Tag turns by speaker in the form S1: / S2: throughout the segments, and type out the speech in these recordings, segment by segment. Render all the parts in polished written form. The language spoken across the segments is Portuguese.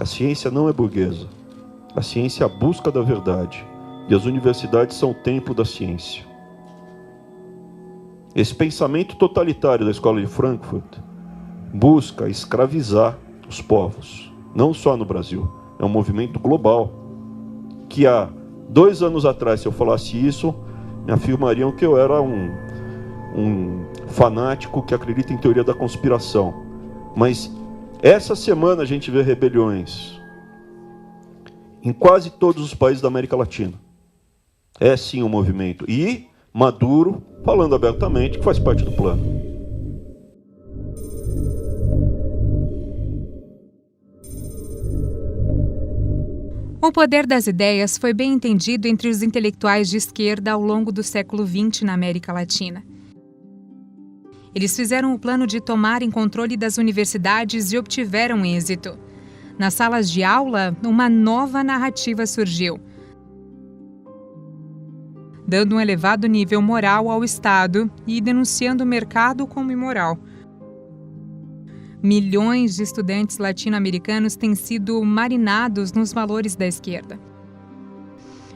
S1: A ciência não é burguesa. A ciência é a busca da verdade. E as universidades são o templo da ciência. Esse pensamento totalitário da Escola de Frankfurt busca escravizar os povos, não só no Brasil. É um movimento global, que há 2 anos atrás, se eu falasse isso, me afirmariam que eu era um fanático que acredita em teoria da conspiração. Mas essa semana a gente vê rebeliões em quase todos os países da América Latina. É sim um movimento. E Maduro falando abertamente que faz parte do plano.
S2: O poder das ideias foi bem entendido entre os intelectuais de esquerda ao longo do século XX na América Latina. Eles fizeram o plano de tomarem controle das universidades e obtiveram êxito. Nas salas de aula, uma nova narrativa surgiu, dando um elevado nível moral ao Estado e denunciando o mercado como imoral. Milhões de estudantes latino-americanos têm sido marinados nos valores da esquerda,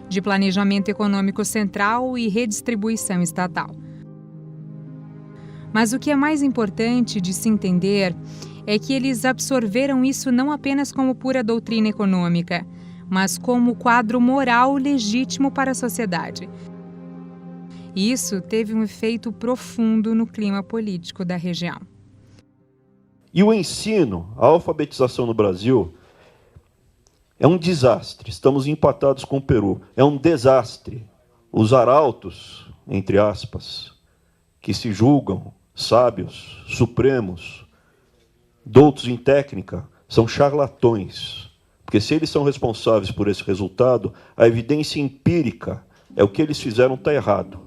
S2: de planejamento econômico central e redistribuição estatal. Mas o que é mais importante de se entender é que eles absorveram isso não apenas como pura doutrina econômica, mas como quadro moral legítimo para a sociedade. Isso teve um efeito profundo no clima político da região.
S1: E o ensino, a alfabetização no Brasil, é um desastre. Estamos empatados com o Peru. É um desastre. Os arautos, entre aspas, que se julgam sábios, supremos, doutos em técnica, são charlatões. Porque se eles são responsáveis por esse resultado, a evidência empírica é o que eles fizeram está errado.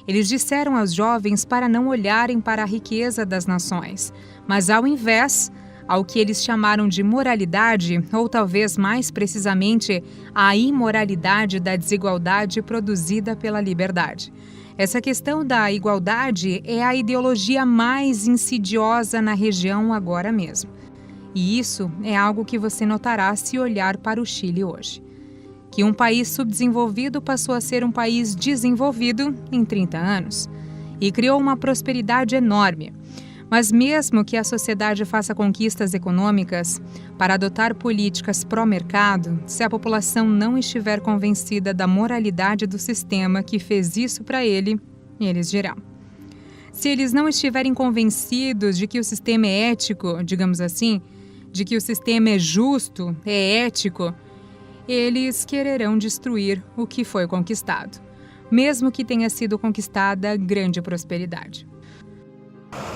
S2: Eles disseram aos jovens para não olharem para a riqueza das nações, mas ao invés, ao que eles chamaram de moralidade, ou talvez mais precisamente, a imoralidade da desigualdade produzida pela liberdade. Essa questão da igualdade é a ideologia mais insidiosa na região agora mesmo. E isso é algo que você notará se olhar para o Chile hoje. Que um país subdesenvolvido passou a ser um país desenvolvido em 30 anos e criou uma prosperidade enorme. Mas mesmo que a sociedade faça conquistas econômicas para adotar políticas pró-mercado, se a população não estiver convencida da moralidade do sistema que fez isso para ele, eles dirão. Se eles não estiverem convencidos de que o sistema é ético, digamos assim, de que o sistema é justo, é ético, eles quererão destruir o que foi conquistado, mesmo que tenha sido conquistada grande prosperidade.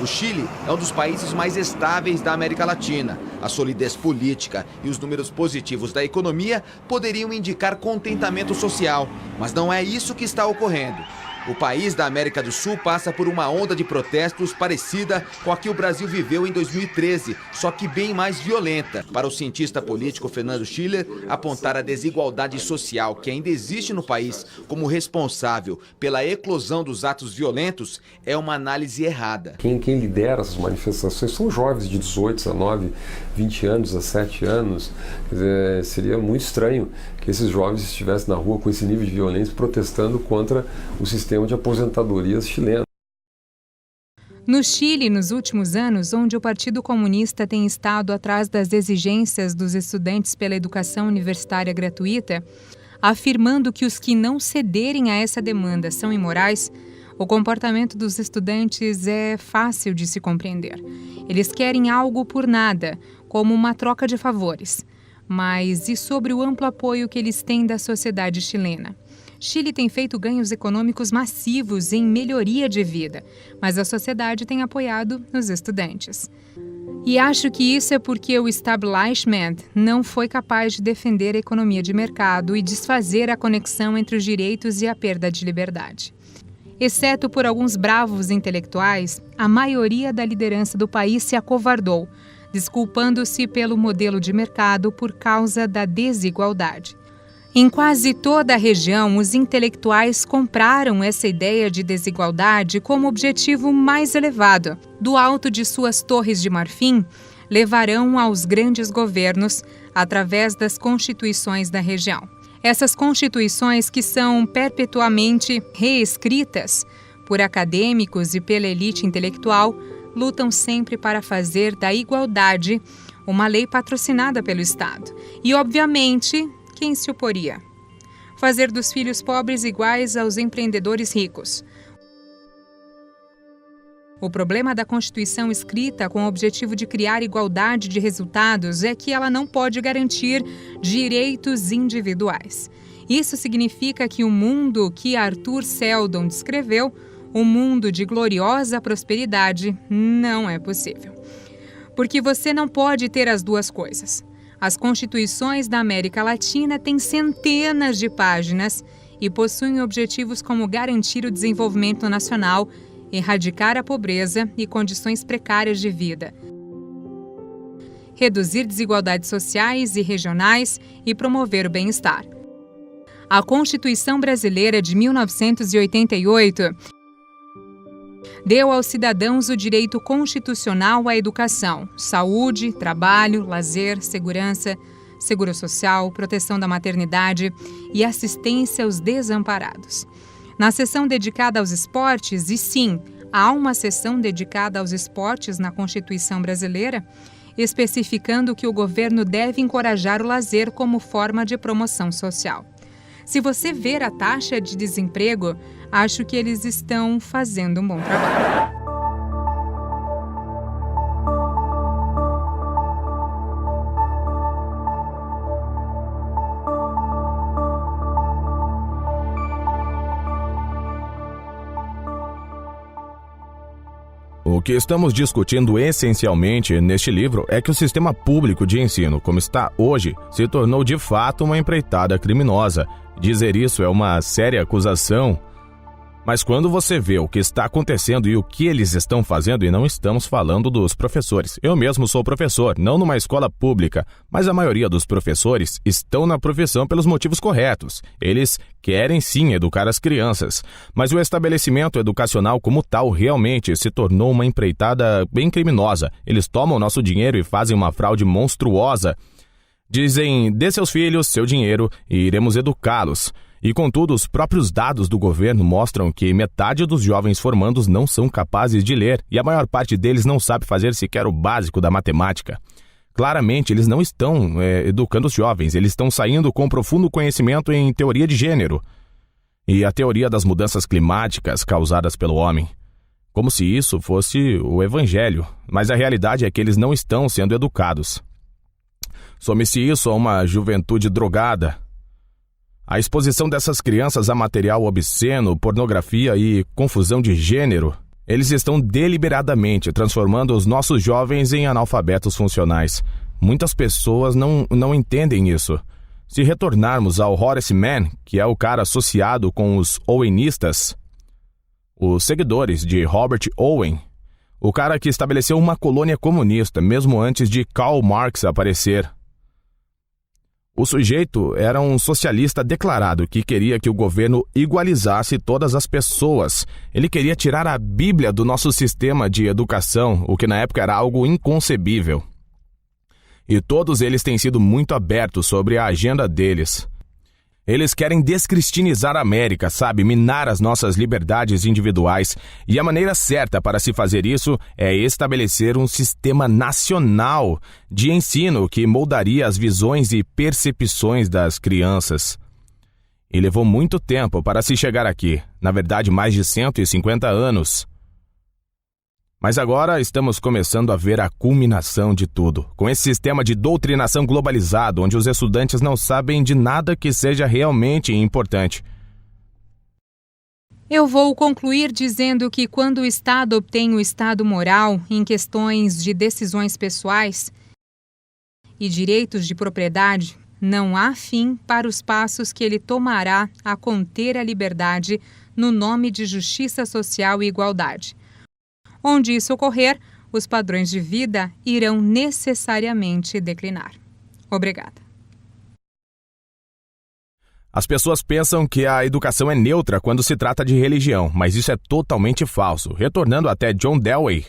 S3: O Chile é um dos países mais estáveis da América Latina. A solidez política e os números positivos da economia poderiam indicar contentamento social, mas não é isso que está ocorrendo. O país da América do Sul passa por uma onda de protestos parecida com a que o Brasil viveu em 2013, só que bem mais violenta. Para o cientista político Fernando Schiller, apontar a desigualdade social que ainda existe no país como responsável pela eclosão dos atos violentos é uma análise errada.
S4: Quem lidera essas manifestações são jovens de 18, 19, 20 anos, 17 anos. Quer dizer, seria muito estranho que esses jovens estivessem na rua com esse nível de violência protestando contra o sistema de aposentadorias chileno.
S2: No Chile, nos últimos anos, onde o Partido Comunista tem estado atrás das exigências dos estudantes pela educação universitária gratuita, afirmando que os que não cederem a essa demanda são imorais, o comportamento dos estudantes é fácil de se compreender. Eles querem algo por nada, como uma troca de favores. Mas e sobre o amplo apoio que eles têm da sociedade chilena? Chile tem feito ganhos econômicos massivos em melhoria de vida, mas a sociedade tem apoiado os estudantes. E acho que isso é porque o establishment não foi capaz de defender a economia de mercado e desfazer a conexão entre os direitos e a perda de liberdade. Exceto por alguns bravos intelectuais, a maioria da liderança do país se acovardou, desculpando-se pelo modelo de mercado por causa da desigualdade. Em quase toda a região, os intelectuais compraram essa ideia de desigualdade como objetivo mais elevado. Do alto de suas torres de marfim, levarão aos grandes governos através das constituições da região. Essas constituições que são perpetuamente reescritas por acadêmicos e pela elite intelectual, lutam sempre para fazer da igualdade uma lei patrocinada pelo Estado. E, obviamente, quem se oporia? Fazer dos filhos pobres iguais aos empreendedores ricos. O problema da Constituição escrita com o objetivo de criar igualdade de resultados é que ela não pode garantir direitos individuais. Isso significa que o mundo que Arthur Seldon descreveu, um mundo de gloriosa prosperidade, não é possível. Porque você não pode ter as duas coisas. As constituições da América Latina têm centenas de páginas e possuem objetivos como garantir o desenvolvimento nacional, erradicar a pobreza e condições precárias de vida, reduzir desigualdades sociais e regionais e promover o bem-estar. A Constituição Brasileira de 1988 deu aos cidadãos o direito constitucional à educação, saúde, trabalho, lazer, segurança, seguro social, proteção da maternidade e assistência aos desamparados. Na seção dedicada aos esportes, e sim, há uma seção dedicada aos esportes na Constituição Brasileira, especificando que o governo deve encorajar o lazer como forma de promoção social. Se você ver a taxa de desemprego, acho que eles estão fazendo um bom trabalho.
S5: O que estamos discutindo essencialmente neste livro é que o sistema público de ensino, como está hoje, se tornou de fato uma empreitada criminosa. Dizer isso é uma séria acusação. Mas quando você vê o que está acontecendo e o que eles estão fazendo, e não estamos falando dos professores. Eu mesmo sou professor, não numa escola pública, mas a maioria dos professores estão na profissão pelos motivos corretos. Eles querem sim educar as crianças, mas o estabelecimento educacional como tal realmente se tornou uma empreitada bem criminosa. Eles tomam nosso dinheiro e fazem uma fraude monstruosa. Dizem, dê seus filhos seu dinheiro e iremos educá-los. E, contudo, os próprios dados do governo mostram que metade dos jovens formandos não são capazes de ler e a maior parte deles não sabe fazer sequer o básico da matemática. Claramente, eles não estão educando os jovens, eles estão saindo com profundo conhecimento em teoria de gênero e a teoria das mudanças climáticas causadas pelo homem. Como se isso fosse o evangelho, mas a realidade é que eles não estão sendo educados. Some-se isso a uma juventude drogada. A exposição dessas crianças a material obsceno, pornografia e confusão de gênero, eles estão deliberadamente transformando os nossos jovens em analfabetos funcionais. Muitas pessoas não entendem isso. Se retornarmos ao Horace Mann, que é o cara associado com os owenistas, os seguidores de Robert Owen, o cara que estabeleceu uma colônia comunista, mesmo antes de Karl Marx aparecer. O sujeito era um socialista declarado que queria que o governo igualizasse todas as pessoas. Ele queria tirar a Bíblia do nosso sistema de educação, o que na época era algo inconcebível. E todos eles têm sido muito abertos sobre a agenda deles. Eles querem descristianizar a América, sabe? Minar as nossas liberdades individuais. E a maneira certa para se fazer isso é estabelecer um sistema nacional de ensino que moldaria as visões e percepções das crianças. E levou muito tempo para se chegar aqui. Na verdade, mais de 150 anos. Mas agora estamos começando a ver a culminação de tudo, com esse sistema de doutrinação globalizado, onde os estudantes não sabem de nada que seja realmente importante.
S2: Eu vou concluir dizendo que quando o Estado obtém o estado moral em questões de decisões pessoais e direitos de propriedade, não há fim para os passos que ele tomará a conter a liberdade no nome de justiça social e igualdade. Onde isso ocorrer, os padrões de vida irão necessariamente declinar. Obrigada.
S5: As pessoas pensam que a educação é neutra quando se trata de religião, mas isso é totalmente falso. Retornando até John Dewey,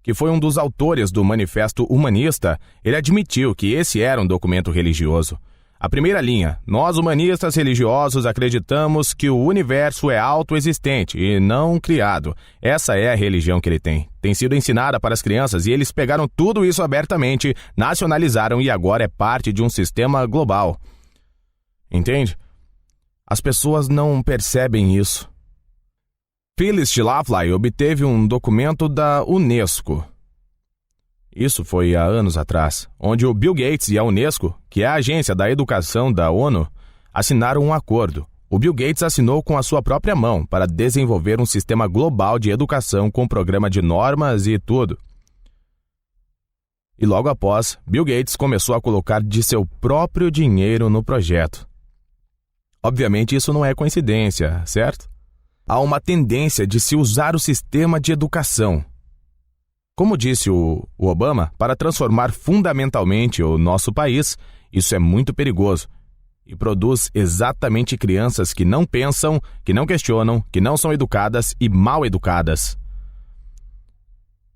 S5: que foi um dos autores do Manifesto Humanista, ele admitiu que esse era um documento religioso. A primeira linha: nós humanistas religiosos acreditamos que o universo é autoexistente e não criado. Essa é a religião que ele tem. Tem sido ensinada para as crianças e eles pegaram tudo isso abertamente, nacionalizaram e agora é parte de um sistema global. Entende? As pessoas não percebem isso. Phyllis Schlafly obteve um documento da Unesco. Isso foi há anos atrás, onde o Bill Gates e a Unesco, que é a agência da educação da ONU, assinaram um acordo. O Bill Gates assinou com a sua própria mão para desenvolver um sistema global de educação com programa de normas e tudo. E logo após, Bill Gates começou a colocar de seu próprio dinheiro no projeto. Obviamente isso não é coincidência, certo? Há uma tendência de se usar o sistema de educação, como disse o Obama, para transformar fundamentalmente o nosso país. Isso é muito perigoso e produz exatamente crianças que não pensam, que não questionam, que não são educadas e mal educadas.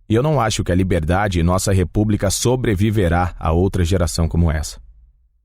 S5: E eu não acho que a liberdade e nossa república sobreviverá a outra geração como essa.